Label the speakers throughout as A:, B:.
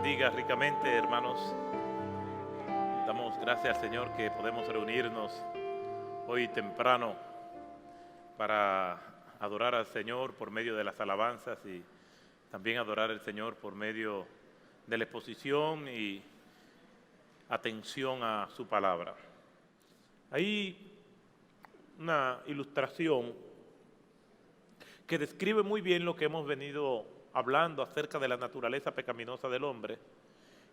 A: bendiga ricamente, hermanos. Damos gracias al Señor que podemos reunirnos hoy temprano para adorar al Señor por medio de las alabanzas y también adorar al Señor por medio de la exposición y atención a su palabra. Hay una ilustración que describe muy bien lo que hemos venido hablando acerca de la naturaleza pecaminosa del hombre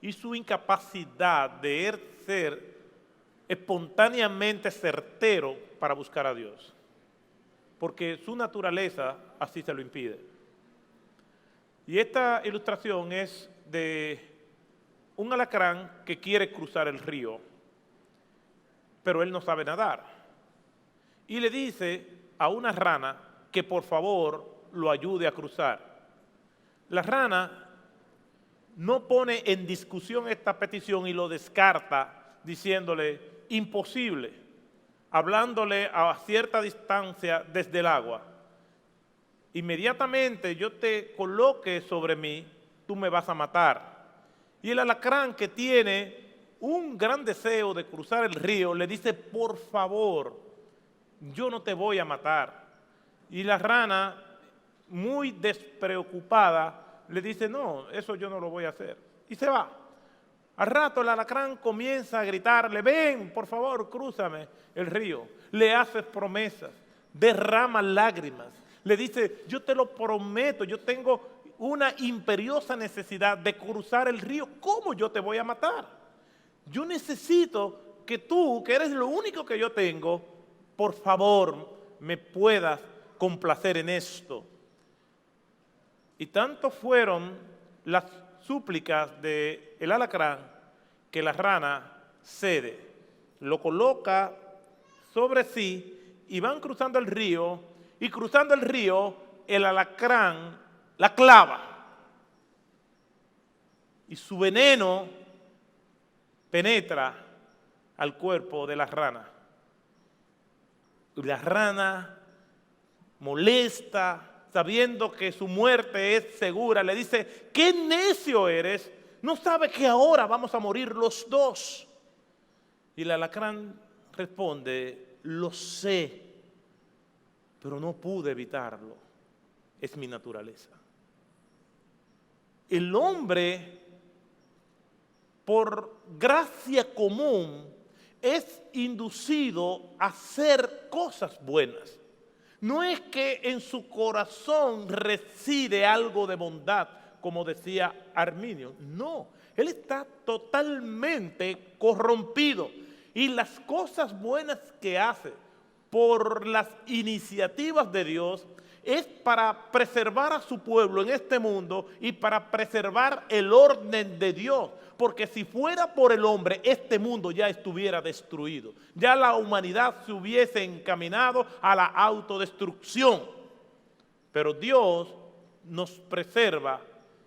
A: y su incapacidad de ser espontáneamente certero para buscar a Dios, porque su naturaleza así se lo impide. Y esta ilustración es de un alacrán que quiere cruzar el río, pero él no sabe nadar. Y le dice a una rana que por favor lo ayude a cruzar. La rana no pone en discusión esta petición y lo descarta diciéndole imposible, hablándole a cierta distancia desde el agua. Inmediatamente yo te coloque sobre mí, tú me vas a matar. Y el alacrán, que tiene un gran deseo de cruzar el río, le dice, por favor, yo no te voy a matar. Y la rana, muy despreocupada, le dice, no, eso yo no lo voy a hacer. Y se va. Al rato el alacrán comienza a gritarle, ven, por favor, crúzame el río. Le hace promesas, derrama lágrimas. Le dice, yo te lo prometo, yo tengo una imperiosa necesidad de cruzar el río. ¿Cómo yo te voy a matar? Yo necesito que tú, que eres lo único que yo tengo, por favor, me puedas complacer en esto. Y tanto fueron las súplicas del alacrán que la rana cede, lo coloca sobre sí y van cruzando el río, y cruzando el río el alacrán la clava y su veneno penetra al cuerpo de la rana. Y la rana, molesta, sabiendo que su muerte es segura, le dice, ¡qué necio eres! ¿No sabes que ahora vamos a morir los dos? Y el alacrán responde, lo sé, pero no pude evitarlo. Es mi naturaleza. El hombre, por gracia común, es inducido a hacer cosas buenas. No es que en su corazón reside algo de bondad, como decía Arminio. No, él está totalmente corrompido. Y las cosas buenas que hace por las iniciativas de Dios es para preservar a su pueblo en este mundo y para preservar el orden de Dios. Porque si fuera por el hombre, este mundo ya estuviera destruido. Ya la humanidad se hubiese encaminado a la autodestrucción. Pero Dios nos preserva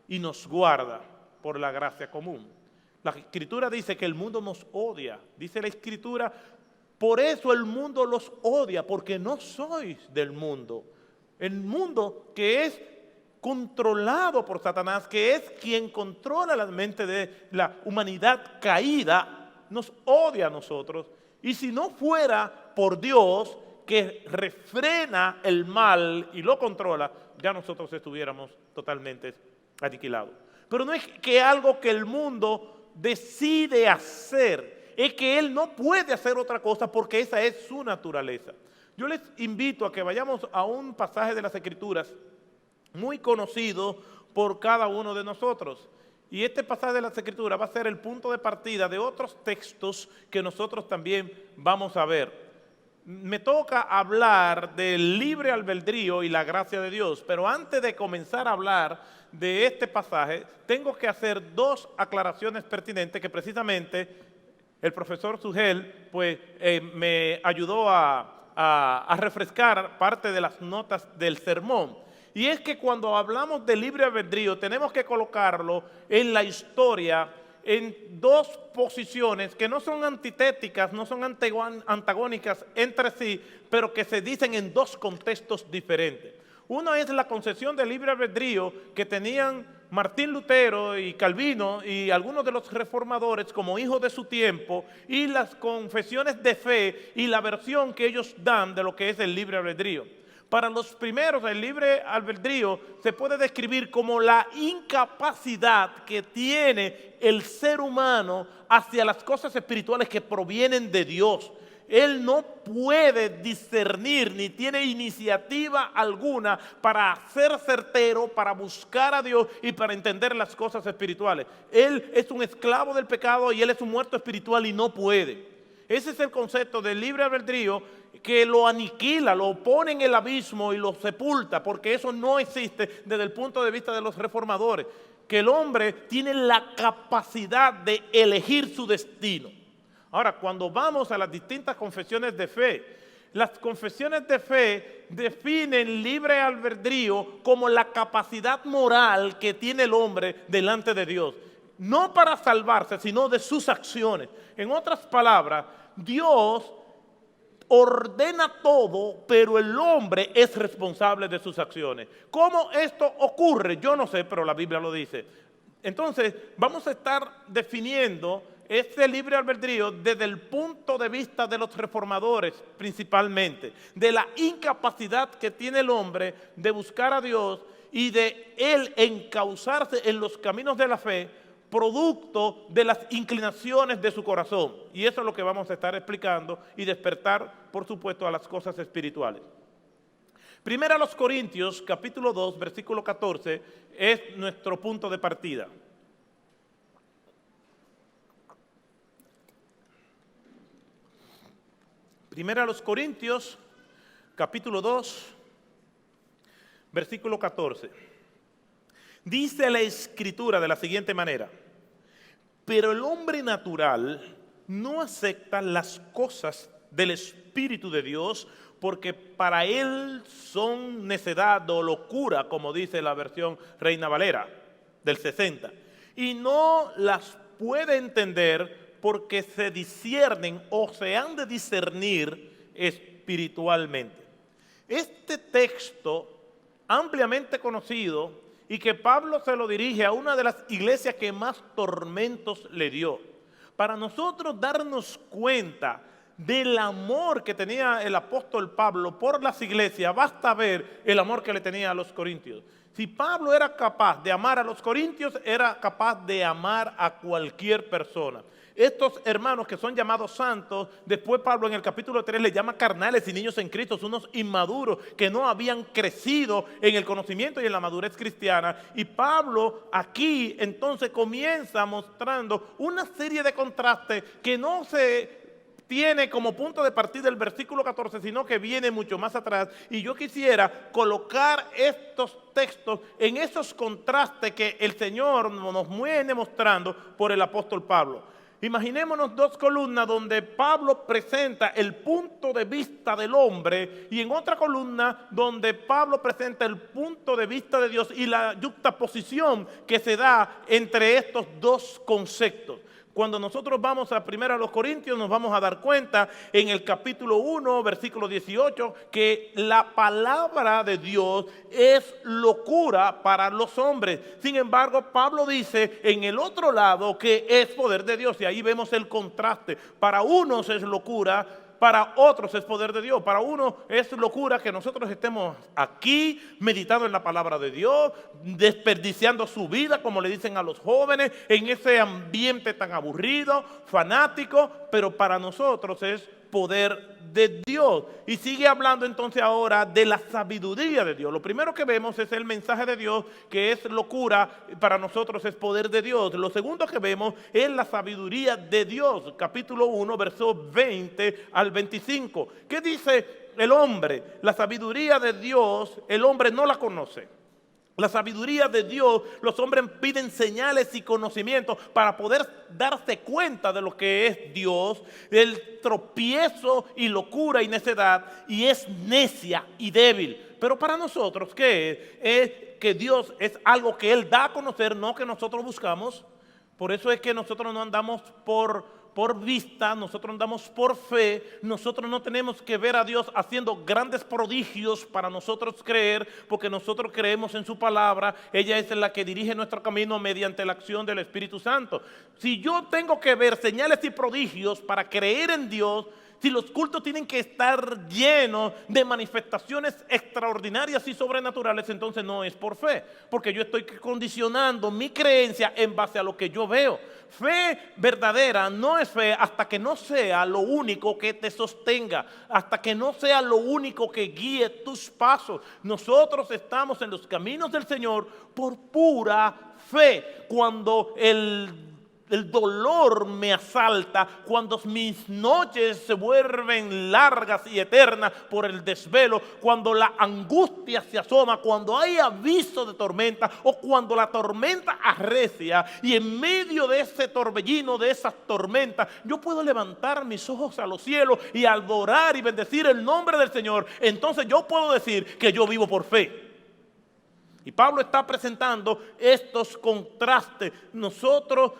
A: y nos guarda por la gracia común. La Escritura dice que el mundo nos odia. Dice la Escritura, por eso el mundo los odia, porque no sois del mundo. El mundo que es controlado por Satanás, que es quien controla la mente de la humanidad caída, nos odia a nosotros. Y si no fuera por Dios, que refrena el mal y lo controla, ya nosotros estuviéramos totalmente aniquilados. Pero no es que algo que el mundo decide hacer, es que él no puede hacer otra cosa porque esa es su naturaleza. Yo les invito a que vayamos a un pasaje de las Escrituras muy conocido por cada uno de nosotros. Y este pasaje de las Escrituras va a ser el punto de partida de otros textos que nosotros también vamos a ver. Me toca hablar del libre albedrío y la gracia de Dios, pero antes de comenzar a hablar de este pasaje, tengo que hacer dos aclaraciones pertinentes que precisamente el profesor Sugel me ayudó a refrescar parte de las notas del sermón. Y es que cuando hablamos de libre albedrío tenemos que colocarlo en la historia en dos posiciones que no son antitéticas, no son antagónicas entre sí, pero que se dicen en dos contextos diferentes. Una es la concepción de libre albedrío que tenían Martín Lutero y Calvino y algunos de los reformadores como hijos de su tiempo, y las confesiones de fe y la versión que ellos dan de lo que es el libre albedrío. Para los primeros, el libre albedrío se puede describir como la incapacidad que tiene el ser humano hacia las cosas espirituales que provienen de Dios. Él no puede discernir ni tiene iniciativa alguna para ser certero, para buscar a Dios y para entender las cosas espirituales. Él es un esclavo del pecado y él es un muerto espiritual y no puede. Ese es el concepto del libre albedrío, que lo aniquila, lo pone en el abismo y lo sepulta, porque eso no existe desde el punto de vista de los reformadores, que el hombre tiene la capacidad de elegir su destino. Ahora, cuando vamos a las distintas confesiones de fe, las confesiones de fe definen libre albedrío como la capacidad moral que tiene el hombre delante de Dios, no para salvarse, sino de sus acciones. En otras palabras, Dios ordena todo, pero el hombre es responsable de sus acciones. ¿Cómo esto ocurre? Yo no sé, pero la Biblia lo dice. Entonces, vamos a estar definiendo este libre albedrío desde el punto de vista de los reformadores principalmente, de la incapacidad que tiene el hombre de buscar a Dios y de él encauzarse en los caminos de la fe, producto de las inclinaciones de su corazón. Y eso es lo que vamos a estar explicando y despertar, por supuesto, a las cosas espirituales. Primera a los Corintios, capítulo 2, versículo 14, es nuestro punto de partida. Primera a los Corintios, capítulo 2, versículo 14. Dice la Escritura de la siguiente manera: pero el hombre natural no acepta las cosas del Espíritu de Dios, porque para él son necedad o locura, como dice la versión Reina Valera del 60, y no las puede entender porque se disciernen o se han de discernir espiritualmente. Este texto, ampliamente conocido, y que Pablo se lo dirige a una de las iglesias que más tormentos le dio. Para nosotros darnos cuenta del amor que tenía el apóstol Pablo por las iglesias, basta ver el amor que le tenía a los corintios. Si Pablo era capaz de amar a los corintios, era capaz de amar a cualquier persona. Estos hermanos que son llamados santos, después Pablo en el capítulo 3 les llama carnales y niños en Cristo, unos inmaduros que no habían crecido en el conocimiento y en la madurez cristiana. Y Pablo aquí entonces comienza mostrando una serie de contrastes que no se tiene como punto de partida el versículo 14, sino que viene mucho más atrás. Y yo quisiera colocar estos textos en esos contrastes que el Señor nos viene mostrando por el apóstol Pablo. Imaginémonos dos columnas donde Pablo presenta el punto de vista del hombre y en otra columna donde Pablo presenta el punto de vista de Dios y la yuxtaposición que se da entre estos dos conceptos. Cuando nosotros vamos a primero a los Corintios nos vamos a dar cuenta en el capítulo 1, versículo 18, que la palabra de Dios es locura para los hombres. Sin embargo, Pablo dice en el otro lado que es poder de Dios y ahí vemos el contraste. Para unos es locura, para otros es poder de Dios. Para uno es locura que nosotros estemos aquí meditando en la palabra de Dios, desperdiciando su vida, como le dicen a los jóvenes, en ese ambiente tan aburrido, fanático, pero para nosotros es poder de Dios. Y sigue hablando entonces ahora de la sabiduría de Dios. Lo primero que vemos es el mensaje de Dios, que es locura, para nosotros es poder de Dios. Lo segundo que vemos es la sabiduría de Dios, capítulo 1, versos 20 al 25. ¿Qué dice el hombre? La sabiduría de Dios, el hombre no la conoce. La sabiduría de Dios, los hombres piden señales y conocimientos para poder darse cuenta de lo que es Dios, el tropiezo y locura y necedad, y es necia y débil. Pero para nosotros, ¿qué es? Es que Dios es algo que Él da a conocer, no que nosotros buscamos. Por eso es que nosotros no andamos por por vista, nosotros andamos por fe. Nosotros no tenemos que ver a Dios haciendo grandes prodigios para nosotros creer, porque nosotros creemos en su palabra. Ella es la que dirige nuestro camino mediante la acción del Espíritu Santo. Si yo tengo que ver señales y prodigios para creer en Dios, si los cultos tienen que estar llenos de manifestaciones extraordinarias y sobrenaturales, entonces no es por fe, porque yo estoy condicionando mi creencia en base a lo que yo veo. Fe verdadera no es fe hasta que no sea lo único que te sostenga, hasta que no sea lo único que guíe tus pasos. Nosotros estamos en los caminos del Señor por pura fe. Cuando el dolor me asalta, cuando mis noches se vuelven largas y eternas por el desvelo, cuando la angustia se asoma, cuando hay aviso de tormenta o cuando la tormenta arrecia, y en medio de ese torbellino, de esas tormentas, yo puedo levantar mis ojos a los cielos y adorar y bendecir el nombre del Señor. Entonces yo puedo decir que yo vivo por fe. Y Pablo está presentando estos contrastes. Nosotros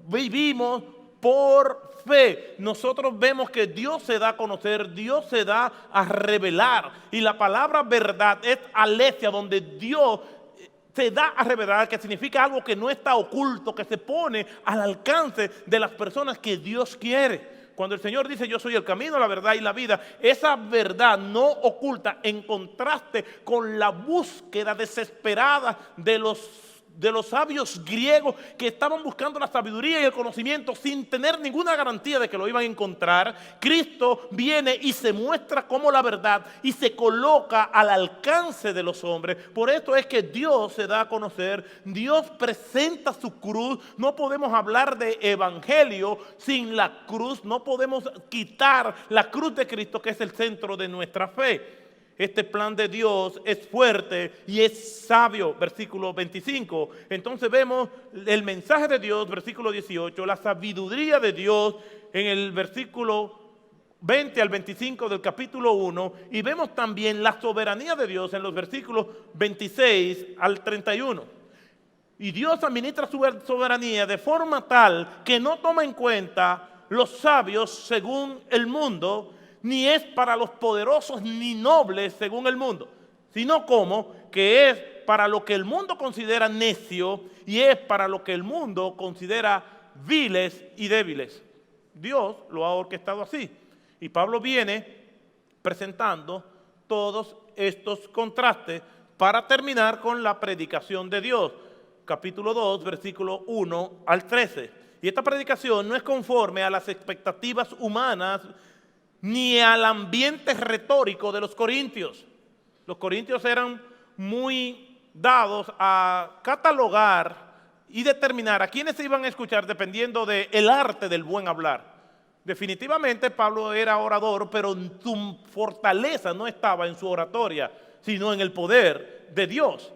A: vivimos por fe. Nosotros vemos que Dios se da a conocer, Dios se da a revelar. Y la palabra verdad es aletheia, donde Dios se da a revelar, que significa algo que no está oculto, que se pone al alcance de las personas que Dios quiere. Cuando el Señor dice yo soy el camino, la verdad y la vida, esa verdad no oculta, en contraste con la búsqueda desesperada de los sabios griegos que estaban buscando la sabiduría y el conocimiento sin tener ninguna garantía de que lo iban a encontrar. Cristo viene y se muestra como la verdad y se coloca al alcance de los hombres. Por esto es que Dios se da a conocer, Dios presenta su cruz. No podemos hablar de evangelio sin la cruz, no podemos quitar la cruz de Cristo, que es el centro de nuestra fe. Este plan de Dios es fuerte y es sabio, versículo 25. Entonces vemos el mensaje de Dios, versículo 18, la sabiduría de Dios en el versículo 20 al 25 del capítulo 1, y vemos también la soberanía de Dios en los versículos 26 al 31. Y Dios administra su soberanía de forma tal que no toma en cuenta los sabios según el mundo, ni es para los poderosos ni nobles según el mundo, sino como que es para lo que el mundo considera necio y es para lo que el mundo considera viles y débiles. Dios lo ha orquestado así. Y Pablo viene presentando todos estos contrastes para terminar con la predicación de Dios. Capítulo 2, versículo 1 al 13. Y esta predicación no es conforme a las expectativas humanas ni al ambiente retórico de los corintios. Los corintios eran muy dados a catalogar y determinar a quiénes se iban a escuchar dependiendo del arte del buen hablar. Definitivamente Pablo era orador, pero su fortaleza no estaba en su oratoria, sino en el poder de Dios.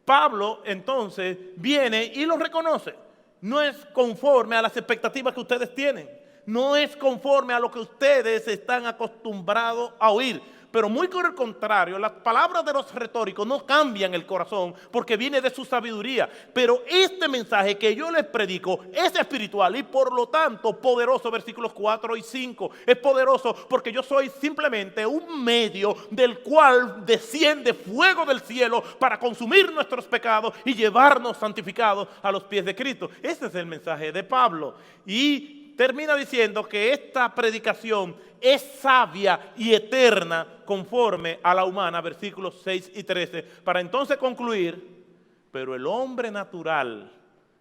A: Pablo entonces viene y lo reconoce. No es conforme a las expectativas que ustedes tienen. No es conforme a lo que ustedes están acostumbrados a oír. Pero muy por el contrario, las palabras de los retóricos no cambian el corazón porque viene de su sabiduría. Pero este mensaje que yo les predico es espiritual y por lo tanto poderoso, versículos 4 y 5. Es poderoso porque yo soy simplemente un medio del cual desciende fuego del cielo para consumir nuestros pecados y llevarnos santificados a los pies de Cristo. Ese es el mensaje de Pablo. Y termina diciendo que esta predicación es sabia y eterna conforme a la humana, versículos 6 y 13, para entonces concluir, pero el hombre natural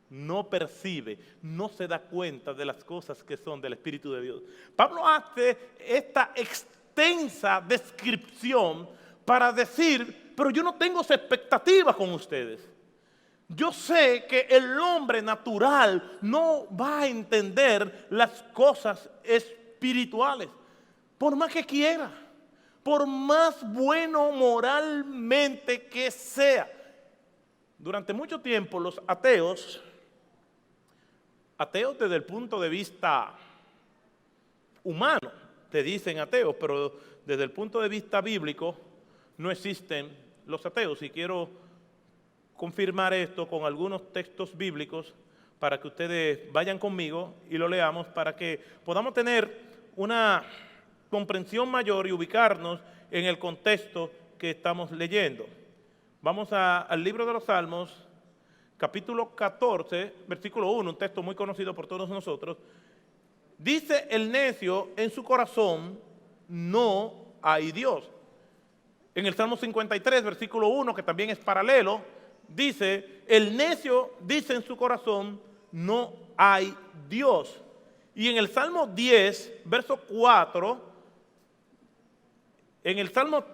A: no percibe, no se da cuenta de las cosas que son del Espíritu de Dios. Pablo hace esta extensa descripción para decir, pero yo no tengo esa expectativa con ustedes. Yo sé que el hombre natural no va a entender las cosas espirituales, por más que quiera, por más bueno moralmente que sea. Durante mucho tiempo los ateos desde el punto de vista humano, te dicen ateos, pero desde el punto de vista bíblico no existen los ateos. Y quiero confirmar esto con algunos textos bíblicos para que ustedes vayan conmigo y lo leamos para que podamos tener una comprensión mayor y ubicarnos en el contexto que estamos leyendo. Vamos al libro de los Salmos, capítulo 14, versículo 1, un texto muy conocido por todos nosotros. Dice el necio en su corazón, no hay Dios. En el Salmo 53, versículo 1, que también es paralelo, dice, el necio dice en su corazón, no hay Dios. Y en el Salmo 10, verso 4, en el Salmo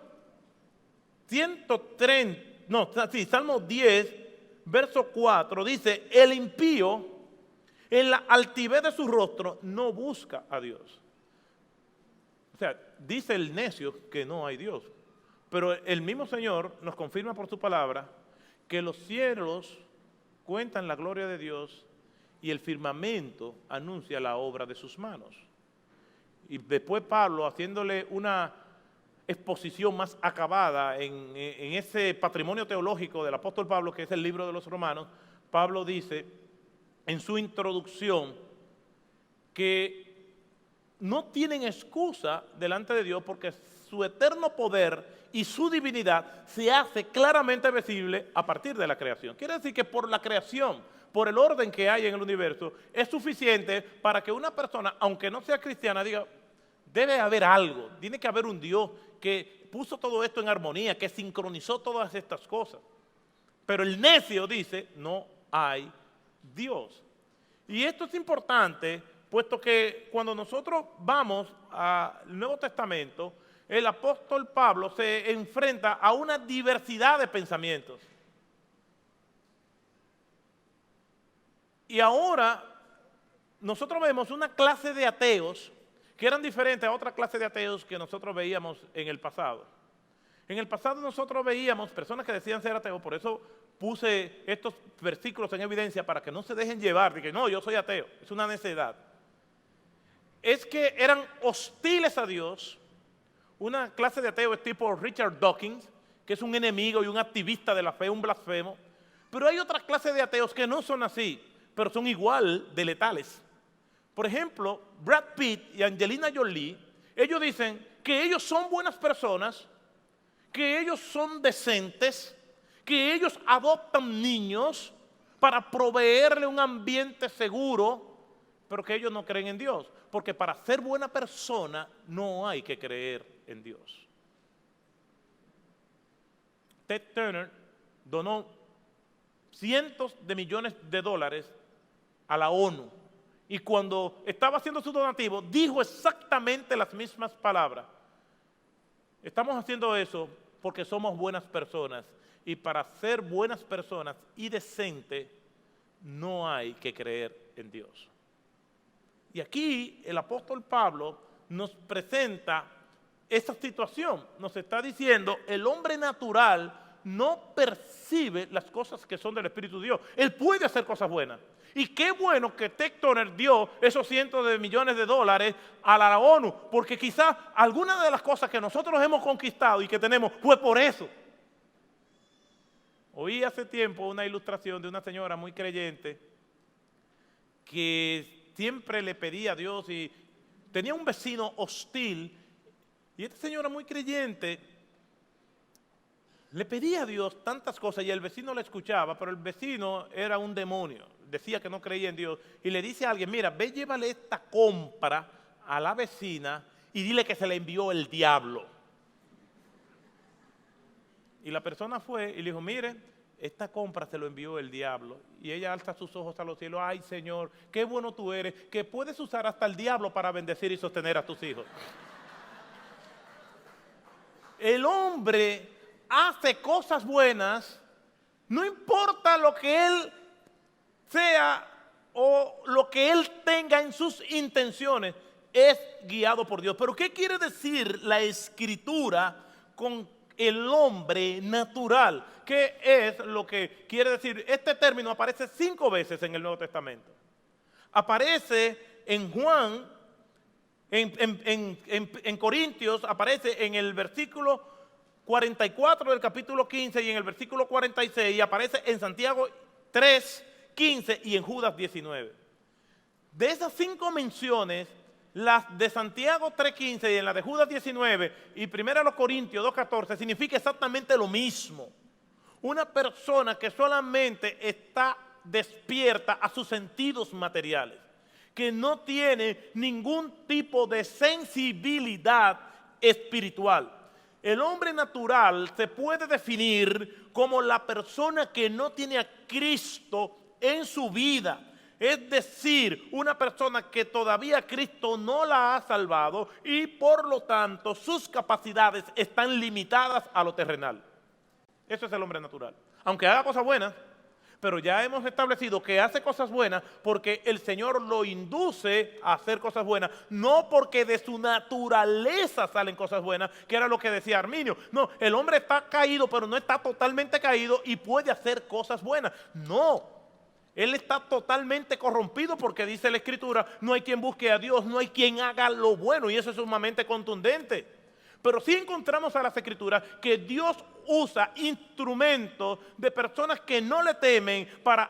A: 10, verso 4, dice, el impío en la altivez de su rostro no busca a Dios. O sea, dice el necio que no hay Dios. Pero el mismo Señor nos confirma por su palabra que los cielos cuentan la gloria de Dios y el firmamento anuncia la obra de sus manos. Y después Pablo, haciéndole una exposición más acabada en ese patrimonio teológico del apóstol Pablo, que es el libro de los Romanos, Pablo dice en su introducción que no tienen excusa delante de Dios porque su eterno poder y su divinidad se hace claramente visible a partir de la creación. Quiere decir que por la creación, por el orden que hay en el universo, es suficiente para que una persona, aunque no sea cristiana, diga, debe haber algo, tiene que haber un Dios que puso todo esto en armonía, que sincronizó todas estas cosas. Pero el necio dice, no hay Dios. Y esto es importante, puesto que cuando nosotros vamos al Nuevo Testamento, el apóstol Pablo se enfrenta a una diversidad de pensamientos. Y ahora nosotros vemos una clase de ateos que eran diferentes a otra clase de ateos que nosotros veíamos en el pasado. En el pasado nosotros veíamos personas que decían ser ateos, por eso puse estos versículos en evidencia para que no se dejen llevar, de que no, yo soy ateo, es una necedad. Es que eran hostiles a Dios, una clase de ateos tipo Richard Dawkins, que es un enemigo y un activista de la fe, un blasfemo, pero hay otras clases de ateos que no son así, pero son igual de letales. Por ejemplo, Brad Pitt y Angelina Jolie, ellos dicen que ellos son buenas personas, que ellos son decentes, que ellos adoptan niños para proveerle un ambiente seguro, pero que ellos no creen en Dios, porque para ser buena persona no hay que creer en Dios. Ted Turner donó cientos de millones de dólares a la ONU y cuando estaba haciendo su donativo dijo exactamente las mismas palabras. Estamos haciendo eso porque somos buenas personas y para ser buenas personas y decentes no hay que creer en Dios. Y aquí el apóstol Pablo nos presenta esa situación. Nos está diciendo, el hombre natural no percibe las cosas que son del Espíritu de Dios. Él puede hacer cosas buenas. Y qué bueno que Ted Turner dio esos cientos de millones de dólares a la ONU, porque quizás algunas de las cosas que nosotros hemos conquistado y que tenemos fue por eso. Oí hace tiempo una ilustración de una señora muy creyente que siempre le pedía a Dios y tenía un vecino hostil y esta señora muy creyente le pedía a Dios tantas cosas y el vecino la escuchaba, pero el vecino era un demonio, decía que no creía en Dios y le dice a alguien, mira, ve llévale esta compra a la vecina y dile que se le envió el diablo. Y la persona fue y le dijo, mire, esta compra se lo envió el diablo. Y ella alza sus ojos a los cielos, ay Señor, qué bueno tú eres, que puedes usar hasta el diablo para bendecir y sostener a tus hijos. El hombre hace cosas buenas, no importa lo que él sea o lo que él tenga en sus intenciones, es guiado por Dios. Pero ¿qué quiere decir la Escritura con el hombre natural? ¿Qué es lo que quiere decir? Este término aparece 5 veces en el Nuevo Testamento. Aparece en Juan, en Corintios, aparece en el versículo 44 del capítulo 15 y en el versículo 46, y aparece en Santiago 3, 15 y en Judas 19. De esas 5 menciones, las de Santiago 3.15 y en la de Judas 19 y 1 Corintios 2.14 significa exactamente lo mismo. Una persona que solamente está despierta a sus sentidos materiales, que no tiene ningún tipo de sensibilidad espiritual. El hombre natural se puede definir como la persona que no tiene a Cristo en su vida. Es decir, una persona que todavía Cristo no la ha salvado y por lo tanto sus capacidades están limitadas a lo terrenal. Eso es el hombre natural. Aunque haga cosas buenas, pero ya hemos establecido que hace cosas buenas porque el Señor lo induce a hacer cosas buenas, no porque de su naturaleza salen cosas buenas, que era lo que decía Arminio. No, el hombre está caído, pero no está totalmente caído y puede hacer cosas buenas. No. Él está totalmente corrompido porque dice la Escritura, no hay quien busque a Dios, no hay quien haga lo bueno, y eso es sumamente contundente. Pero sí encontramos a las Escrituras que Dios usa instrumentos de personas que no le temen para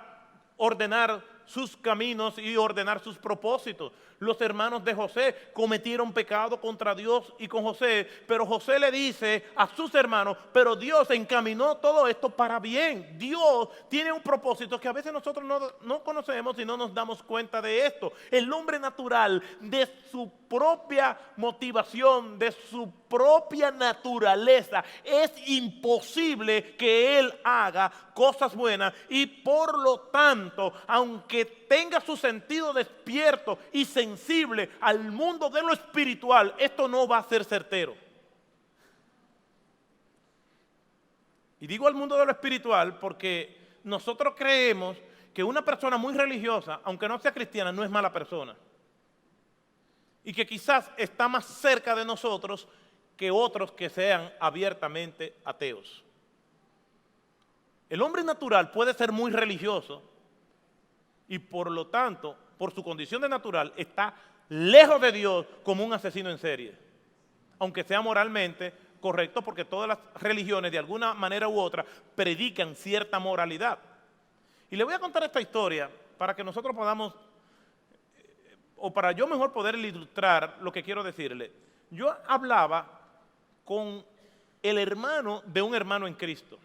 A: ordenar sus caminos y ordenar sus propósitos. Los hermanos de José cometieron pecado contra Dios y con José, pero José le dice a sus hermanos, pero Dios encaminó todo esto para bien. Dios tiene un propósito que a veces nosotros no conocemos y no nos damos cuenta de esto. El hombre natural, de su propia motivación, de su propia naturaleza, es imposible que él haga cosas buenas y por lo tanto, aunque tenga su sentido despierto y sensible al mundo de lo espiritual, esto no va a ser certero. Y digo al mundo de lo espiritual porque nosotros creemos que una persona muy religiosa, aunque no sea cristiana, no es mala persona. Y que quizás está más cerca de nosotros que otros que sean abiertamente ateos. El hombre natural puede ser muy religioso y por lo tanto, por su condición de natural, está lejos de Dios como un asesino en serie. Aunque sea moralmente correcto, porque todas las religiones de alguna manera u otra predican cierta moralidad. Y le voy a contar esta historia para que nosotros podamos, o para yo mejor poder ilustrar lo que quiero decirle. Yo hablaba con el hermano de un hermano en Cristo.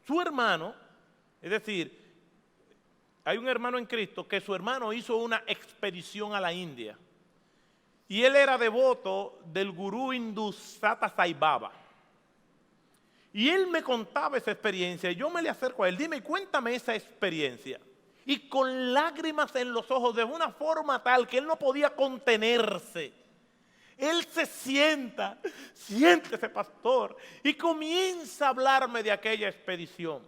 A: Su hermano, es decir, hay un hermano en Cristo que su hermano hizo una expedición a la India. Y él era devoto del gurú hindú Sata Sai Baba. Y él me contaba esa experiencia y yo me le acerco a él. Dime, cuéntame esa experiencia. Y con lágrimas en los ojos, de una forma tal que él no podía contenerse. Él se siéntese pastor, y comienza a hablarme de aquella expedición.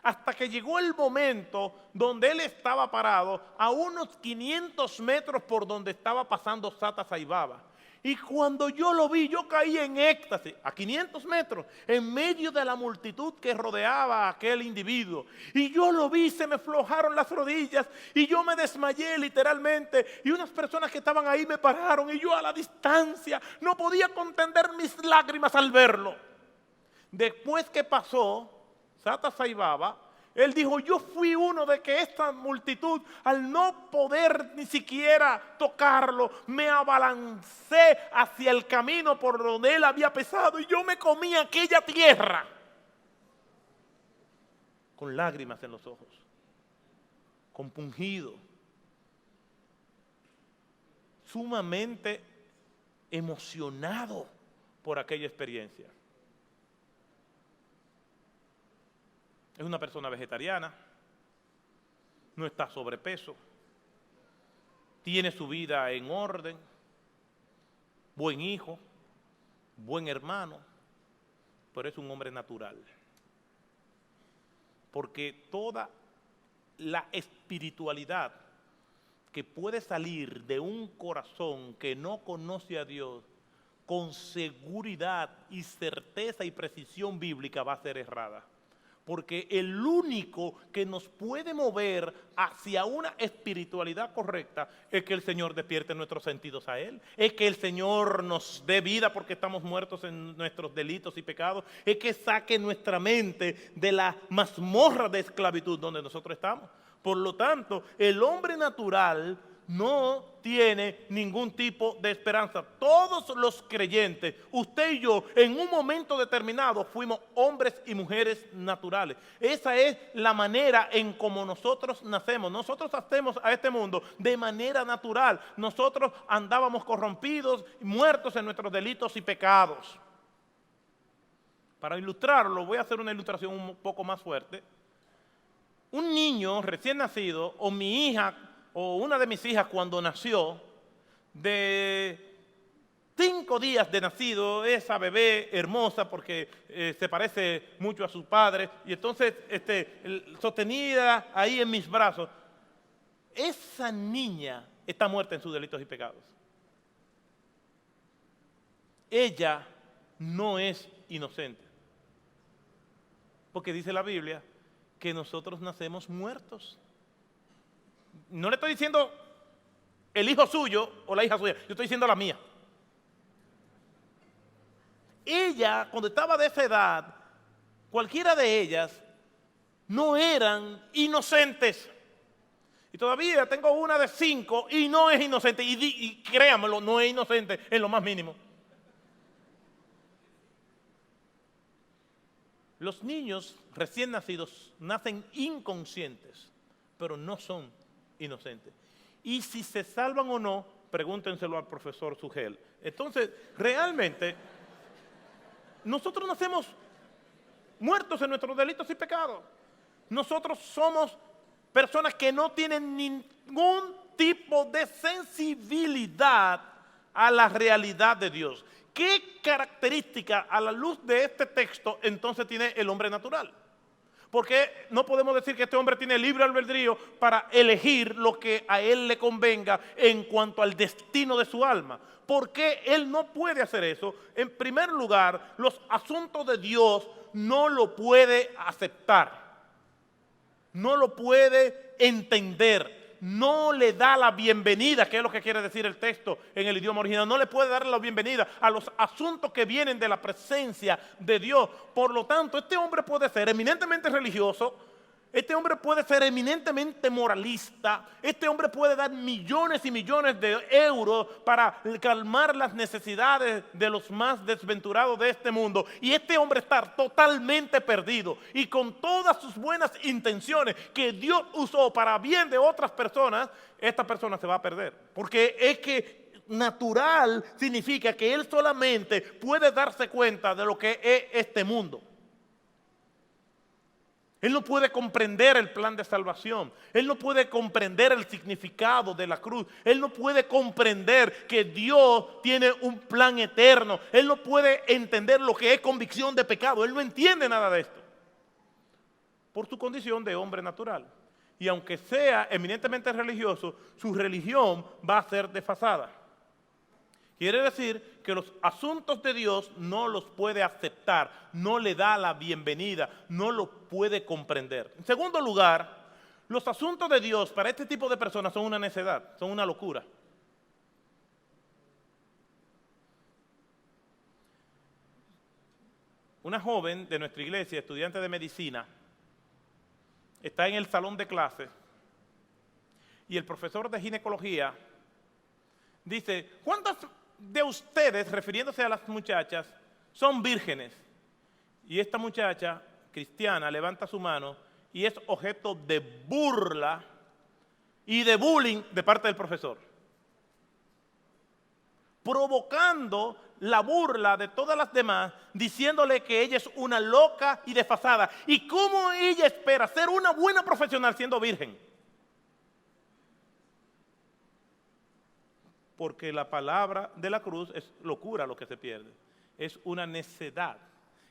A: Hasta que llegó el momento donde él estaba parado a unos 500 metros por donde estaba pasando Sata Sai Baba. Y cuando yo lo vi, yo caí en éxtasis, a 500 metros, en medio de la multitud que rodeaba a aquel individuo. Y yo lo vi, se me aflojaron las rodillas y yo me desmayé literalmente. Y unas personas que estaban ahí me pararon y yo a la distancia no podía contener mis lágrimas al verlo. Después que pasó Sata Sai Baba, él dijo, yo fui uno de que esta multitud, al no poder ni siquiera tocarlo, me abalancé hacia el camino por donde él había pesado y yo me comí aquella tierra con lágrimas en los ojos, compungido, sumamente emocionado por aquella experiencia. Es una persona vegetariana, no está sobrepeso, tiene su vida en orden, buen hijo, buen hermano, pero es un hombre natural. Porque toda la espiritualidad que puede salir de un corazón que no conoce a Dios, con seguridad y certeza y precisión bíblica va a ser errada. Porque el único que nos puede mover hacia una espiritualidad correcta es que el Señor despierte nuestros sentidos a Él. Es que el Señor nos dé vida porque estamos muertos en nuestros delitos y pecados. Es que saque nuestra mente de la mazmorra de esclavitud donde nosotros estamos. Por lo tanto, el hombre natural no tiene ningún tipo de esperanza. Todos los creyentes, usted y yo, en un momento determinado fuimos hombres y mujeres naturales. Esa es la manera en como nosotros nacemos. Nosotros hacemos a este mundo de manera natural. Nosotros andábamos corrompidos, muertos en nuestros delitos y pecados. Para ilustrarlo, voy a hacer una ilustración un poco más fuerte. Un niño recién nacido, o mi hija, o una de mis hijas cuando nació, de 5 días de nacido, esa bebé hermosa porque se parece mucho a su padre, y entonces sostenida ahí en mis brazos, esa niña está muerta en sus delitos y pecados. Ella no es inocente, porque dice la Biblia que nosotros nacemos muertos. No le estoy diciendo el hijo suyo o la hija suya, yo estoy diciendo la mía. Ella, cuando estaba de esa edad, cualquiera de ellas no eran inocentes. Y todavía tengo una de 5 y no es inocente. Y créanmelo, no es inocente en lo más mínimo. Los niños recién nacidos nacen inconscientes, pero no son inocentes. Y si se salvan o no, pregúntenselo al profesor Sugel. Entonces, realmente, nosotros nacemos muertos en nuestros delitos y pecados. Nosotros somos personas que no tienen ningún tipo de sensibilidad a la realidad de Dios. ¿Qué característica a la luz de este texto entonces tiene el hombre natural? Porque no podemos decir que este hombre tiene libre albedrío para elegir lo que a él le convenga en cuanto al destino de su alma. ¿Por qué él no puede hacer eso? En primer lugar, los asuntos de Dios no lo puede aceptar, no lo puede entender, no le da la bienvenida, que es lo que quiere decir el texto en el idioma original. No le puede dar la bienvenida a los asuntos que vienen de la presencia de Dios. Por lo tanto, este hombre puede ser eminentemente religioso, este hombre puede ser eminentemente moralista, este hombre puede dar millones y millones de euros para calmar las necesidades de los más desventurados de este mundo, y este hombre está totalmente perdido, y con todas sus buenas intenciones que Dios usó para bien de otras personas, esta persona se va a perder, porque es que natural significa que él solamente puede darse cuenta de lo que es este mundo. Él no puede comprender el plan de salvación. Él no puede comprender el significado de la cruz. Él no puede comprender que Dios tiene un plan eterno. Él no puede entender lo que es convicción de pecado. Él no entiende nada de esto, por su condición de hombre natural. Y aunque sea eminentemente religioso, su religión va a ser desfasada. Quiere decir que los asuntos de Dios no los puede aceptar, no le da la bienvenida, no lo puede comprender. En segundo lugar, los asuntos de Dios para este tipo de personas son una necedad, son una locura. Una joven de nuestra iglesia, estudiante de medicina, está en el salón de clases y el profesor de ginecología dice: ¿cuántas de ustedes, refiriéndose a las muchachas, son vírgenes? Y esta muchacha cristiana levanta su mano y es objeto de burla y de bullying de parte del profesor, provocando la burla de todas las demás, diciéndole que ella es una loca y desfasada. ¿Y cómo ella espera ser una buena profesional siendo virgen? Porque la palabra de la cruz es locura lo que se pierde. Es una necedad.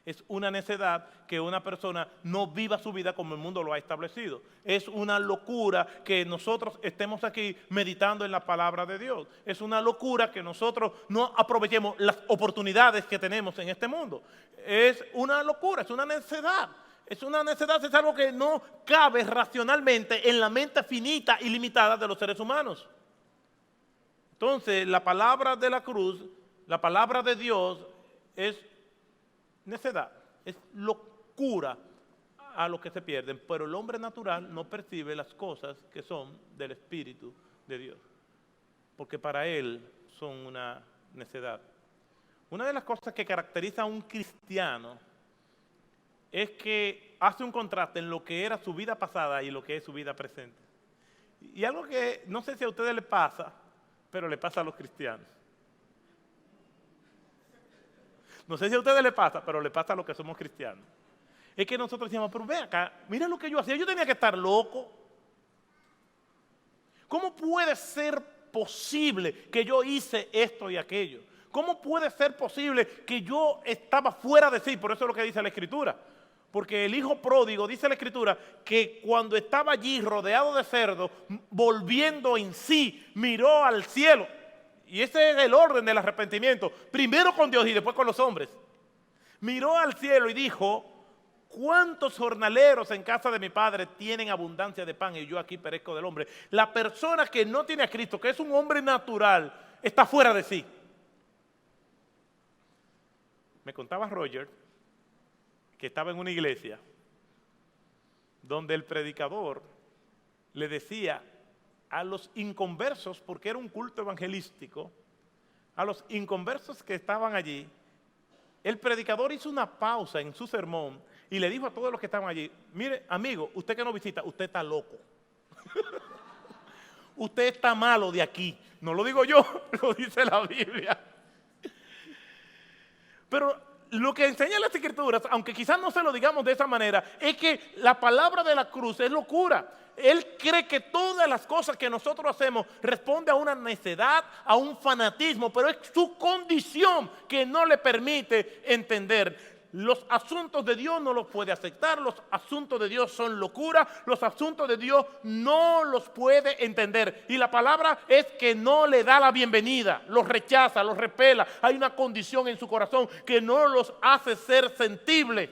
A: Es una necedad que una persona no viva su vida como el mundo lo ha establecido. Es una locura que nosotros estemos aquí meditando en la palabra de Dios. Es una locura que nosotros no aprovechemos las oportunidades que tenemos en este mundo. Es una locura, es una necedad. Es una necedad, es algo que no cabe racionalmente en la mente finita y limitada de los seres humanos. Entonces, la palabra de la cruz, la palabra de Dios es necedad, es locura a los que se pierden, pero el hombre natural no percibe las cosas que son del Espíritu de Dios, porque para él son una necedad. Una de las cosas que caracteriza a un cristiano es que hace un contraste en lo que era su vida pasada y lo que es su vida presente. Y algo que no sé si a ustedes les pasa, pero le pasa a los cristianos. No sé si a ustedes les pasa, pero le pasa a los que somos cristianos. Es que nosotros decíamos, pero ve acá, mira lo que yo hacía, yo tenía que estar loco. ¿Cómo puede ser posible que yo hice esto y aquello? ¿Cómo puede ser posible que yo estaba fuera de sí? Por eso es lo que dice la Escritura. Porque el hijo pródigo, dice la Escritura, que cuando estaba allí rodeado de cerdos, volviendo en sí, miró al cielo. Y ese es el orden del arrepentimiento. Primero con Dios y después con los hombres. Miró al cielo y dijo, ¿cuántos jornaleros en casa de mi padre tienen abundancia de pan y yo aquí perezco del hambre? La persona que no tiene a Cristo, que es un hombre natural, está fuera de sí. Me contaba Roger que estaba en una iglesia donde el predicador le decía a los inconversos, porque era un culto evangelístico, a los inconversos que estaban allí, el predicador hizo una pausa en su sermón y le dijo a todos los que estaban allí, mire, amigo, usted que no visita, usted está loco. Usted está malo de aquí. No lo digo yo, lo dice la Biblia. Pero lo que enseña las Escrituras, aunque quizás no se lo digamos de esa manera, es que la palabra de la cruz es locura. Él cree que todas las cosas que nosotros hacemos responden a una necedad, a un fanatismo, pero es su condición que no le permite entender. Los asuntos de Dios no los puede aceptar, los asuntos de Dios son locura, los asuntos de Dios no los puede entender. Y la palabra es que no le da la bienvenida, los rechaza, los repela. Hay una condición en su corazón que no los hace ser sensibles.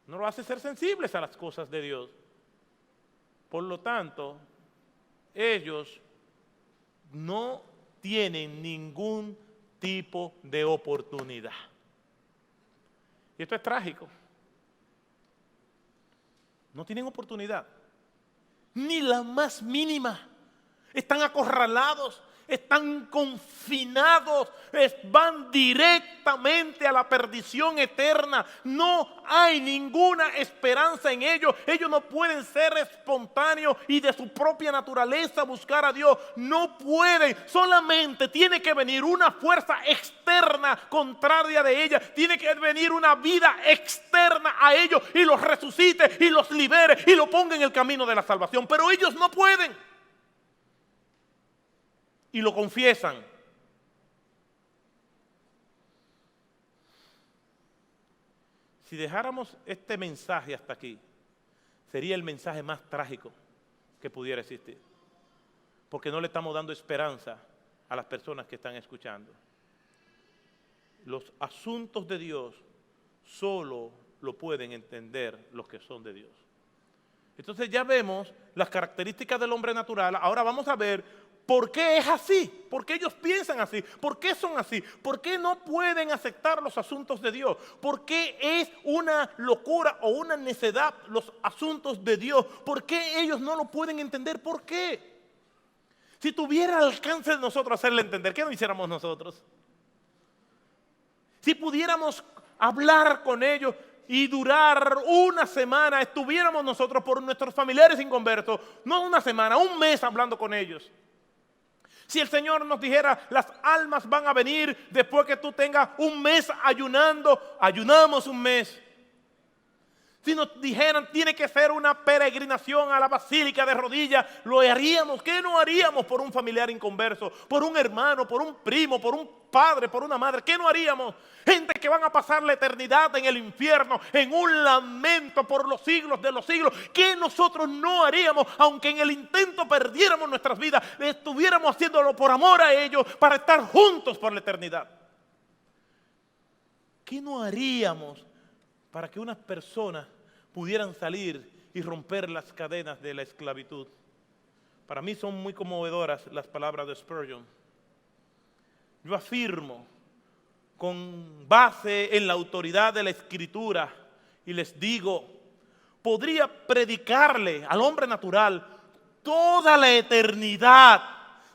A: No los hace ser sensibles a las cosas de Dios. Por lo tanto, ellos no tienen ningún tipo de oportunidad. Y esto es trágico. No tienen oportunidad, ni la más mínima. Están acorralados, están confinados, van directamente a la perdición eterna. No hay ninguna esperanza en ellos. Ellos no pueden ser espontáneos y de su propia naturaleza buscar a Dios. No pueden. Solamente tiene que venir una fuerza externa contraria de ella. Tiene que venir una vida externa a ellos y los resucite y los libere y los ponga en el camino de la salvación. Pero ellos no pueden. Y lo confiesan. Si dejáramos este mensaje hasta aquí, sería el mensaje más trágico que pudiera existir. Porque no le estamos dando esperanza a las personas que están escuchando. Los asuntos de Dios solo lo pueden entender los que son de Dios. Entonces ya vemos las características del hombre natural. Ahora vamos a ver ¿por qué es así? ¿Por qué ellos piensan así? ¿Por qué son así? ¿Por qué no pueden aceptar los asuntos de Dios? ¿Por qué es una locura o una necedad los asuntos de Dios? ¿Por qué ellos no lo pueden entender? ¿Por qué? Si tuviera al alcance de nosotros hacerle entender, ¿qué no hiciéramos nosotros? Si pudiéramos hablar con ellos y durar una semana, estuviéramos nosotros por nuestros familiares inconversos, no una semana, un mes hablando con ellos. Si el Señor nos dijera, las almas van a venir después que tú tengas un mes ayunando, ayunamos un mes. Si nos dijeran, tiene que ser una peregrinación a la basílica de rodillas, lo haríamos. ¿Qué no haríamos por un familiar inconverso? Por un hermano, por un primo, por un padre, por una madre. ¿Qué no haríamos? Gente que van a pasar la eternidad en el infierno, en un lamento por los siglos de los siglos. ¿Qué nosotros no haríamos, aunque en el intento perdiéramos nuestras vidas? Estuviéramos haciéndolo por amor a ellos, para estar juntos por la eternidad. ¿Qué no haríamos para que unas personas pudieran salir y romper las cadenas de la esclavitud. Para mí son muy conmovedoras las palabras de Spurgeon. Yo afirmo, con base en la autoridad de la Escritura, y les digo, podría predicarle al hombre natural toda la eternidad,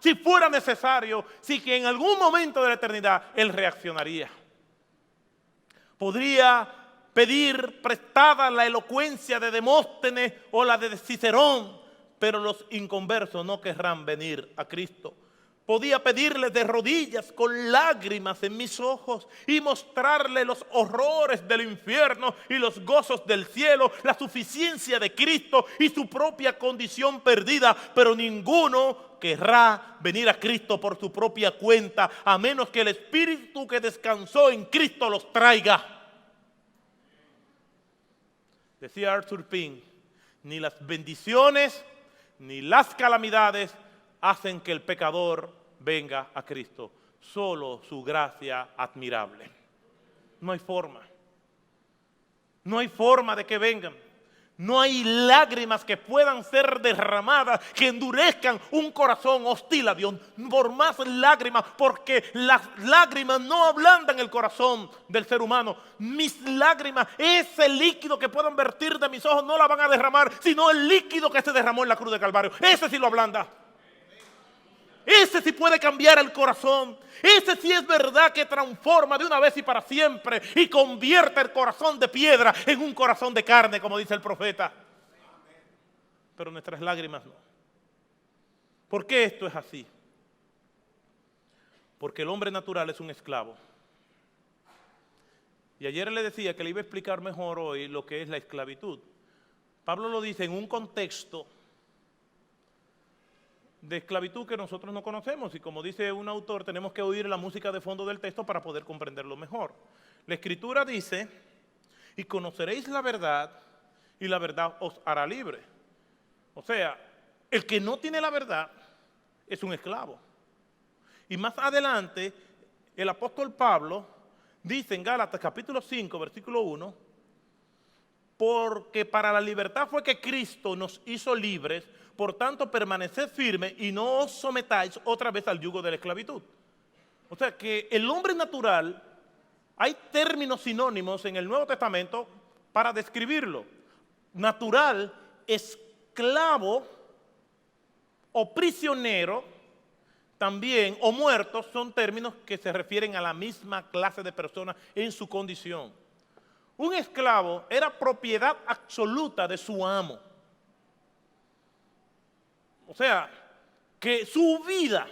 A: si fuera necesario, si que en algún momento de la eternidad él reaccionaría. Podría pedir prestada la elocuencia de Demóstenes o la de Cicerón, pero los inconversos no querrán venir a Cristo. Podía pedirle de rodillas con lágrimas en mis ojos y mostrarle los horrores del infierno y los gozos del cielo, la suficiencia de Cristo y su propia condición perdida, pero ninguno querrá venir a Cristo por su propia cuenta, a menos que el Espíritu que descansó en Cristo los traiga. Decía Arthur Pink, ni las bendiciones ni las calamidades hacen que el pecador venga a Cristo, solo su gracia admirable. No hay forma. No hay forma de que vengan. No hay lágrimas que puedan ser derramadas que endurezcan un corazón hostil a Dios. Por más lágrimas, porque las lágrimas no ablandan el corazón del ser humano. Mis lágrimas, ese líquido que puedan vertir de mis ojos, no la van a derramar, sino el líquido que se derramó en la cruz de Calvario. Ese sí lo ablanda. Ese sí puede cambiar el corazón. Ese sí es verdad que transforma de una vez y para siempre y convierte el corazón de piedra en un corazón de carne, como dice el profeta. Pero nuestras lágrimas no. ¿Por qué esto es así? Porque el hombre natural es un esclavo. Y ayer le decía que le iba a explicar mejor hoy lo que es la esclavitud. Pablo lo dice en un contexto de esclavitud que nosotros no conocemos, y como dice un autor, tenemos que oír la música de fondo del texto para poder comprenderlo mejor. La Escritura dice, y conoceréis la verdad, y la verdad os hará libre. O sea, el que no tiene la verdad es un esclavo. Y más adelante, el apóstol Pablo dice en Gálatas capítulo 5, versículo 1, porque para la libertad fue que Cristo nos hizo libres, por tanto permaneced firmes y no os sometáis otra vez al yugo de la esclavitud. O sea que el hombre natural, hay términos sinónimos en el Nuevo Testamento para describirlo. Natural, esclavo o prisionero, también, o muerto, son términos que se refieren a la misma clase de personas en su condición. Un esclavo era propiedad absoluta de su amo. O sea, que su vida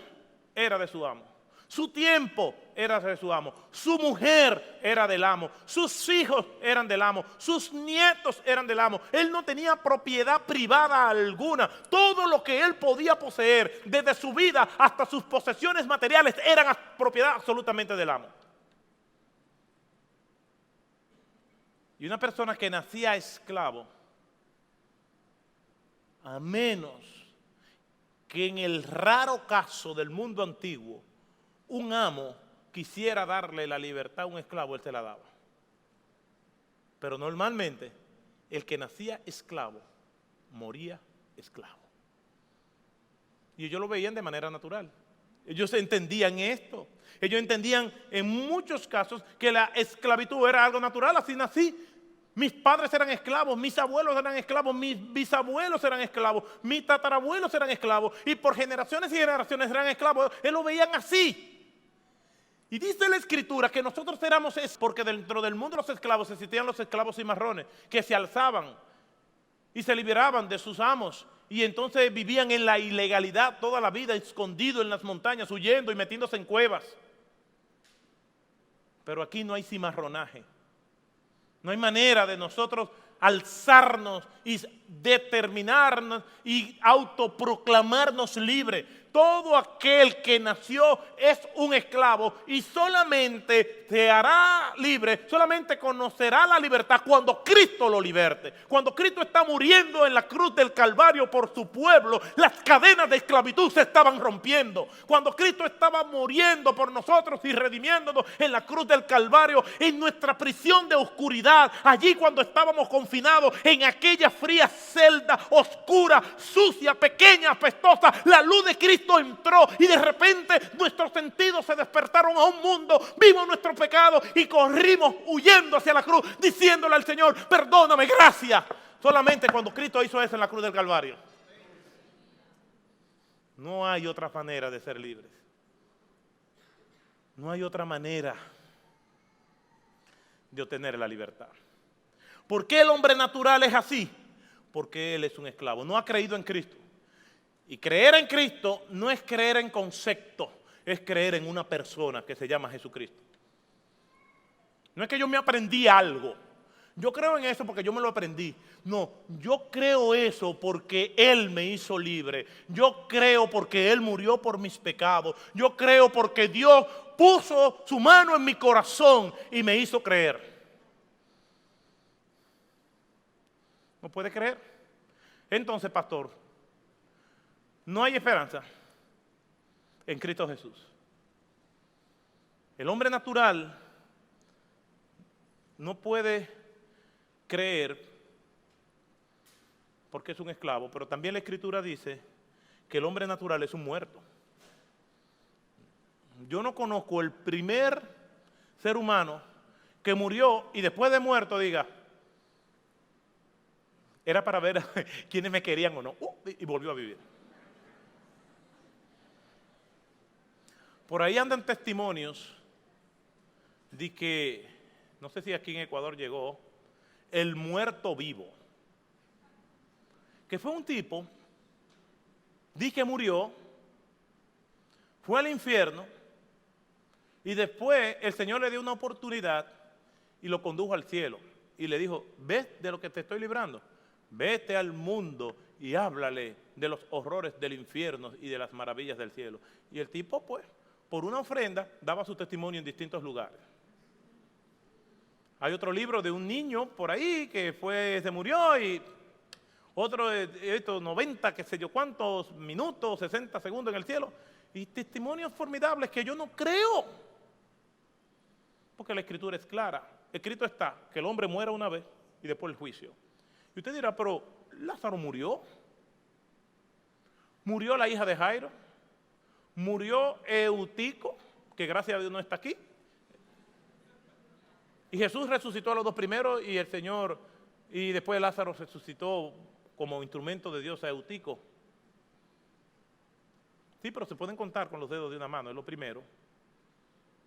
A: era de su amo, su tiempo era de su amo, su mujer era del amo, sus hijos eran del amo, sus nietos eran del amo. Él no tenía propiedad privada alguna. Todo lo que él podía poseer, desde su vida hasta sus posesiones materiales, eran propiedad absolutamente del amo. Y una persona que nacía esclavo, a menos que en el raro caso del mundo antiguo, un amo quisiera darle la libertad a un esclavo, él se la daba. Pero normalmente, el que nacía esclavo, moría esclavo. Y ellos lo veían de manera natural. Ellos entendían esto. Ellos entendían en muchos casos que la esclavitud era algo natural. Así nací. Mis padres eran esclavos, mis abuelos eran esclavos, mis bisabuelos eran esclavos, mis tatarabuelos eran esclavos, y por generaciones y generaciones eran esclavos. Ellos lo veían así. Y dice la Escritura que nosotros éramos porque dentro del mundo de los esclavos existían los esclavos cimarrones que se alzaban y se liberaban de sus amos, y entonces vivían en la ilegalidad toda la vida, escondidos en las montañas, huyendo y metiéndose en cuevas. Pero aquí no hay cimarronaje. No hay manera de nosotros alzarnos y determinarnos y autoproclamarnos libres. todo aquel que nació es un esclavo y solamente se hará libre, solamente conocerá la libertad cuando Cristo lo liberte. Cuando Cristo está muriendo en la cruz del Calvario por su pueblo, las cadenas de esclavitud se estaban rompiendo. Cuando Cristo estaba muriendo por nosotros y redimiéndonos en la cruz del Calvario, en nuestra prisión de oscuridad, allí cuando estábamos confinados en aquella fría celda oscura, sucia, pequeña, apestosa, la luz de Cristo entró y de repente nuestros sentidos se despertaron a un mundo vivo en nuestro pecado y corrimos huyendo hacia la cruz diciéndole al Señor, perdóname, gracias. Solamente cuando Cristo hizo eso en la cruz del Calvario. No hay otra manera de ser libres. No hay otra manera de obtener la libertad. ¿Por qué el hombre natural es así? Porque él es un esclavo, no ha creído en Cristo. Y creer en Cristo no es creer en concepto, es creer en una persona que se llama Jesucristo. No es que yo me aprendí algo. Yo creo en eso porque yo me lo aprendí. No, yo creo eso porque Él me hizo libre. Yo creo porque Él murió por mis pecados. Yo creo porque Dios puso su mano en mi corazón y me hizo creer. ¿No puede creer? Entonces, pastor, no hay esperanza en Cristo Jesús. El hombre natural no puede creer porque es un esclavo, pero también la Escritura dice que el hombre natural es un muerto. Yo no conozco el primer ser humano que murió y después de muerto diga, era para ver quiénes me querían o no, y volvió a vivir. Por ahí andan testimonios de que, no sé si aquí en Ecuador llegó, el muerto vivo. Que fue un tipo, di que murió, fue al infierno y después el Señor le dio una oportunidad y lo condujo al cielo. Y le dijo, ¿ves de lo que te estoy librando? Vete al mundo y háblale de los horrores del infierno y de las maravillas del cielo. Y el tipo, pues, por una ofrenda, daba su testimonio en distintos lugares. Hay otro libro de un niño por ahí que se murió y otro de estos 90, qué sé yo cuántos minutos, 60 segundos en el cielo. Y testimonios formidables que yo no creo. Porque la Escritura es clara. Escrito está que el hombre muera una vez y después el juicio. Y usted dirá, pero Lázaro murió. Murió la hija de Jairo. Murió Eutico, que gracias a Dios no está aquí. Y Jesús resucitó a los dos primeros y el Señor, y después Lázaro resucitó como instrumento de Dios a Eutico. Sí, pero se pueden contar con los dedos de una mano, es lo primero.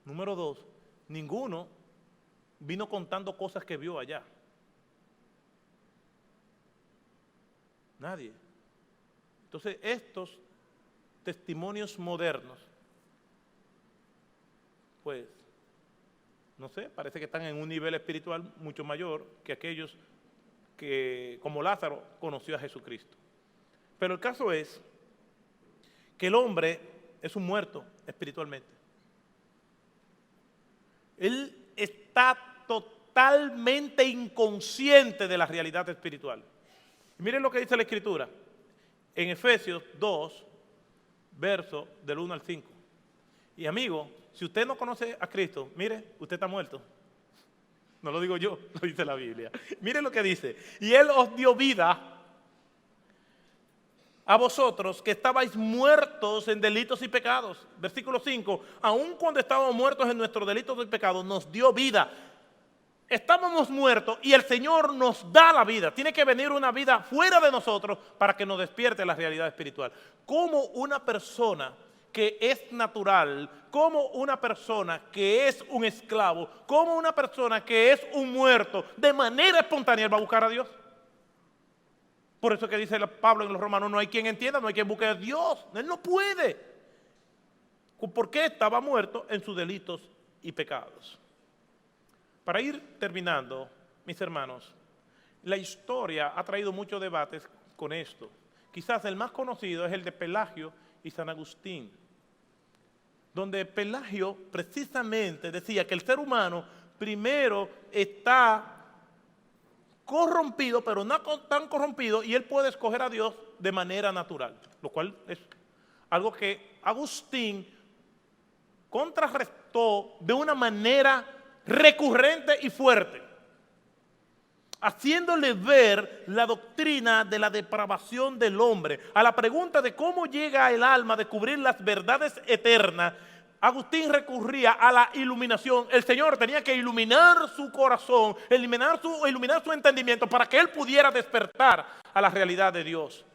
A: Número dos, ninguno vino contando cosas que vio allá. Nadie. Entonces, estos testimonios modernos, pues, no sé, parece que están en un nivel espiritual mucho mayor que aquellos que, como Lázaro, conoció a Jesucristo. Pero el caso es que el hombre es un muerto espiritualmente. Él está totalmente inconsciente de la realidad espiritual. Y miren lo que dice la Escritura en Efesios 2, verso del 1 al 5. Y amigo, si usted no conoce a Cristo, mire, usted está muerto. No lo digo yo, lo dice la Biblia. Mire lo que dice. Y Él os dio vida a vosotros que estabais muertos en delitos y pecados. Versículo 5. Aun cuando estábamos muertos en nuestros delitos y pecados, nos dio vida. Estábamos muertos y el Señor nos da la vida. Tiene que venir una vida fuera de nosotros para que nos despierte la realidad espiritual. Como una persona que es natural, como una persona que es un esclavo, como una persona que es un muerto, de manera espontánea va a buscar a Dios. Por eso que dice Pablo en los Romanos, no hay quien entienda, no hay quien busque a Dios. Él no puede. ¿Por qué? Estaba muerto en sus delitos y pecados. Para ir terminando, mis hermanos, la historia ha traído muchos debates con esto. Quizás el más conocido es el de Pelagio y San Agustín, donde Pelagio precisamente decía que el ser humano primero está corrompido, pero no tan corrompido, y él puede escoger a Dios de manera natural, lo cual es algo que Agustín contrarrestó de una manera recurrente y fuerte, haciéndole ver la doctrina de la depravación del hombre. A la pregunta de cómo llega el alma a descubrir las verdades eternas, Agustín recurría a la iluminación. El Señor tenía que iluminar su corazón, iluminar su entendimiento para que él pudiera despertar a la realidad de Dios.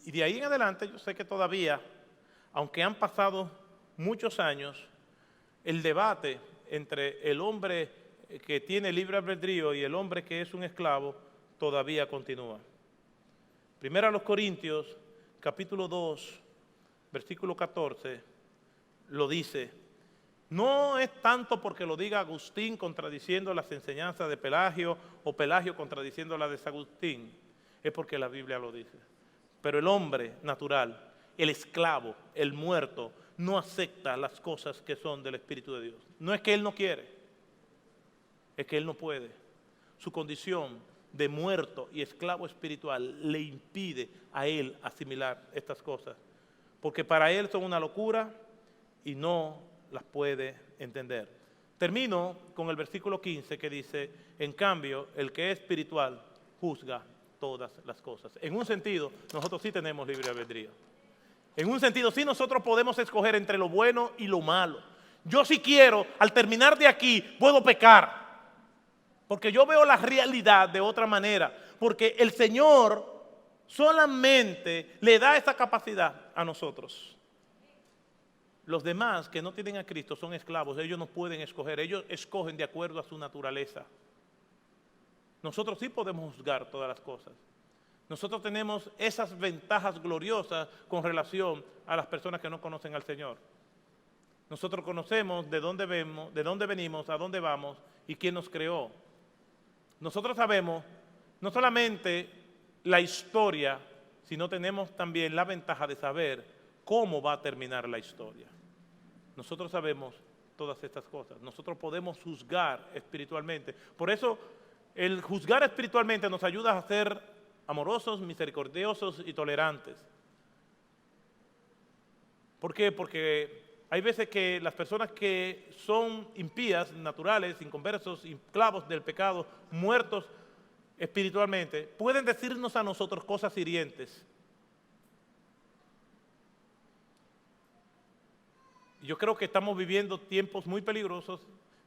A: Y de ahí en adelante yo sé que todavía, aunque han pasado muchos años, el debate entre el hombre que tiene libre albedrío y el hombre que es un esclavo todavía continúa. Primera a los Corintios, capítulo 2, versículo 14, lo dice. No es tanto porque lo diga Agustín contradiciendo las enseñanzas de Pelagio o Pelagio contradiciendo las de San Agustín, es porque la Biblia lo dice. Pero el hombre natural, el esclavo, el muerto, no acepta las cosas que son del Espíritu de Dios. No es que él no quiere, es que él no puede. Su condición de muerto y esclavo espiritual le impide a él asimilar estas cosas, porque para él son una locura y no las puede entender. Termino con el versículo 15 que dice, en cambio, el que es espiritual juzga todas las cosas. En un sentido, nosotros sí tenemos libre albedrío. En un sentido, sí nosotros podemos escoger entre lo bueno y lo malo. Yo si quiero, al terminar de aquí, puedo pecar. Porque yo veo la realidad de otra manera. Porque el Señor solamente le da esa capacidad a nosotros. Los demás que no tienen a Cristo son esclavos. Ellos no pueden escoger. Ellos escogen de acuerdo a su naturaleza. Nosotros sí podemos juzgar todas las cosas. Nosotros tenemos esas ventajas gloriosas con relación a las personas que no conocen al Señor. Nosotros conocemos de dónde venimos, a dónde vamos y quién nos creó. Nosotros sabemos no solamente la historia, sino tenemos también la ventaja de saber cómo va a terminar la historia. Nosotros sabemos todas estas cosas. Nosotros podemos juzgar espiritualmente. Por eso el juzgar espiritualmente nos ayuda a ser amorosos, misericordiosos y tolerantes. ¿Por qué? Porque hay veces que las personas que son impías, naturales, inconversos, esclavos del pecado, muertos espiritualmente, pueden decirnos a nosotros cosas hirientes. Yo creo que estamos viviendo tiempos muy peligrosos.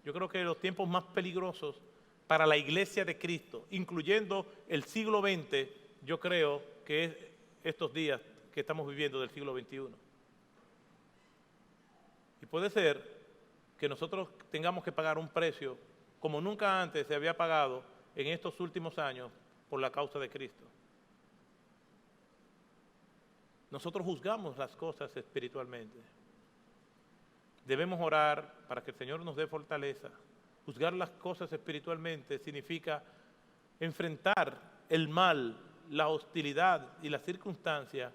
A: Yo creo que los tiempos más peligrosos para la iglesia de Cristo, incluyendo el siglo XX, yo creo que es estos días que estamos viviendo del siglo XXI. Y puede ser que nosotros tengamos que pagar un precio como nunca antes se había pagado en estos últimos años por la causa de Cristo. Nosotros juzgamos las cosas espiritualmente. Debemos orar para que el Señor nos dé fortaleza. Juzgar las cosas espiritualmente significa enfrentar el mal, la hostilidad y las circunstancias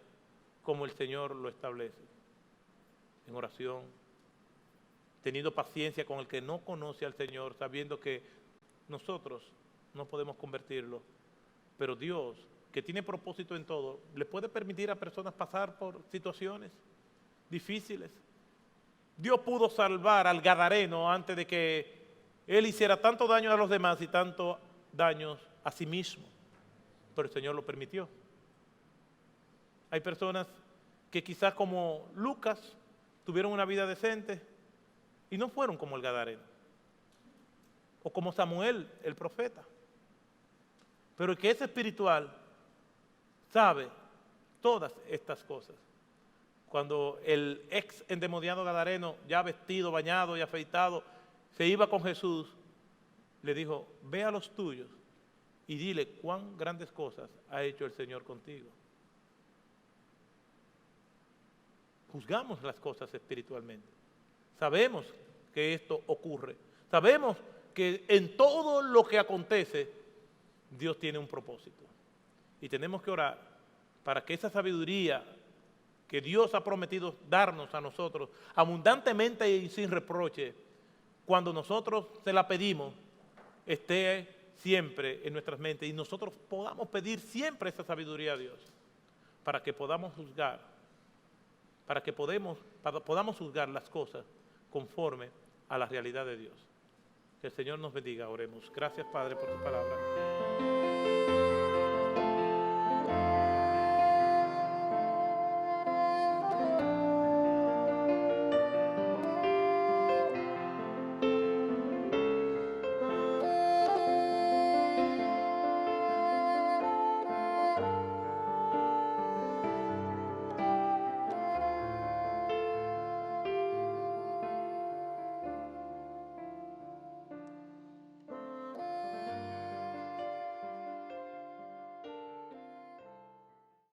A: como el Señor lo establece. En oración, teniendo paciencia con el que no conoce al Señor, sabiendo que nosotros no podemos convertirlo, pero Dios, que tiene propósito en todo, le puede permitir a personas pasar por situaciones difíciles. Dios pudo salvar al gadareno antes de que él hiciera tanto daño a los demás y tanto daño a sí mismo, pero el Señor lo permitió. Hay personas que quizás como Lucas tuvieron una vida decente y no fueron como el gadareno, o como Samuel, el profeta. Pero el que es espiritual sabe todas estas cosas. Cuando el ex endemoniado gadareno, ya vestido, bañado y afeitado, se iba con Jesús, le dijo, ve a los tuyos y dile cuán grandes cosas ha hecho el Señor contigo. Juzgamos las cosas espiritualmente. Sabemos que esto ocurre. Sabemos que en todo lo que acontece, Dios tiene un propósito. Y tenemos que orar para que esa sabiduría que Dios ha prometido darnos a nosotros abundantemente y sin reproche, cuando nosotros se la pedimos, esté siempre en nuestras mentes y nosotros podamos pedir siempre esa sabiduría a Dios para que podamos juzgar, para que podamos juzgar las cosas conforme a la realidad de Dios. Que el Señor nos bendiga, oremos. Gracias, Padre, por tu palabra.